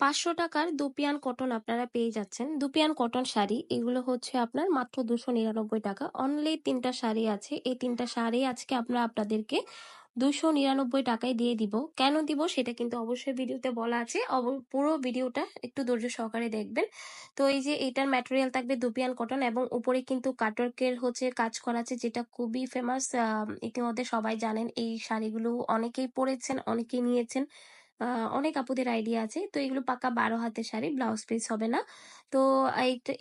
500 টাকার dupion cotton আপনারা পেয়ে যাচ্ছেন। দুপিয়ান কটন শাড়ি এগুলো হচ্ছে আপনার মাত্র 299 টাকা। অনলি 3টা শাড়ি আছে। এই 3টা শাড়ি আজকে আমরা আপনাদেরকে 299 টাকায় দিয়ে দিব। কেন দিব সেটা কিন্তু অবশ্যই ভিডিওতে বলা আছে। পুরো ভিডিওটা একটু ধৈর্য সহকারে দেখবেন। তো এই যে এটার ম্যাটেরিয়াল থাকবে দুপিয়ান কটন এবং উপরে কিন্তু কাটওয়ার্কের হচ্ছে কাজ করা আছে, যেটা খুবই ফেমাস। ইতিমধ্যে সবাই জানেন এই শাড়িগুলো, অনেকেই পরেছেন, অনেকেই নিয়েছেন। অনেক আপুদের আইডিয়া আছে। তো এগুলো পাক্কা 12 হাতের শাড়ি, ব্লাউজ পিস হবে না। তো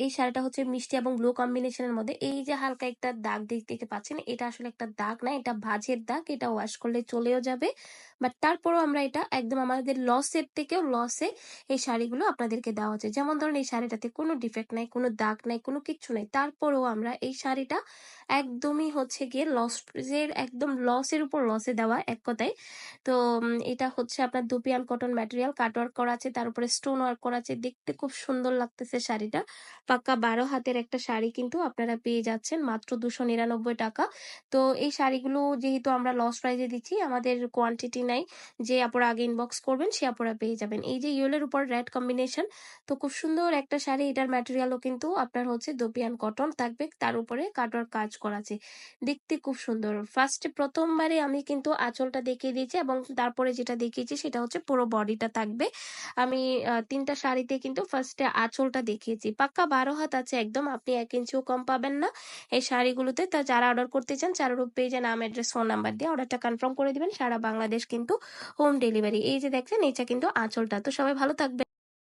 এই শাড়িটা হচ্ছে মিষ্টি এবং ব্লু কম্বিনেশনের মধ্যে। এই যে হালকা একটা দাগ দেখতে পাচ্ছেন, এটা আসলে একটা দাগ না, এটা ভাঁজের দাগ। এটা ওয়াশ করলে চলেও যাবে, বাট তারপরেও আমরা এটা একদম আমাদের লসের থেকেও লসে এই শাড়িগুলো আপনাদেরকে দেওয়া হচ্ছে। যেমন ধরুন এই শাড়িটাতে কোনো ডিফেক্ট নাই, কোনো দাগ নাই, কোনো কিচ্ছু নাই, তারপরেও আমরা এই শাড়িটা একদমই হচ্ছে গিয়ে একদম লসের উপর লসে দেওয়া, এক কথায়। তো এটা হচ্ছে আপনার দুপিয়ান কটন ম্যাটেরিয়াল, কাট ওয়ার্ক করা আছে, তার উপরে স্টোন ওয়ার্ক করা আছে। দেখতে খুব সুন্দর লাগতেছে শাড়িটা। পাক্কা 12 হাতের একটা শাড়ি কিন্তু আপনারা পেয়ে যাচ্ছেন মাত্র 299 টাকা। তো এই শাড়িগুলো যেহেতু আমরা লস প্রাইজে দিচ্ছি, আমাদের কোয়ান্টিটি নাই। যে আপুরা আগে ইনবক্স করবেন সে আপুরা পেয়ে যাবেন। এই যে ইয়েলোর উপর রেড কম্বিনেশন, তো খুব সুন্দর একটা শাড়ি। এটার ম্যাটেরিয়ালও কিন্তু আপনার হচ্ছে দুপিয়ান কটন থাকবে, তার উপরে কাট ওয়ার্ক কাজ করা আছে। দেখতে খুব সুন্দর। প্রথমবারে আমি কিন্তু আঁচলটা দেখিয়ে দিয়েছি এবং তারপরে যেটা দেখিয়েছি সেটা হচ্ছে পুরো বডিটা থাকবে। আমি 3টা শাড়িতে কিন্তু ফার্স্টে আঁচলটা দেখিয়েছি। পাক্কা 12 হাত আছে একদম, আপনি 1 ইঞ্চিও কম পাবেন না এই শাড়িগুলোতে। তা যারা অর্ডার করতে চান চারুরূপ পেজে নাম, অ্যাড্রেস, ফোন নাম্বার দিয়ে অর্ডারটা কনফার্ম করে দিবেন। সারা বাংলাদেশ কিন্তু হোম ডেলিভারি। এই যে দেখছেন, এটা কিন্তু আঁচলটা। তো সবাই ভালো থাকবেন।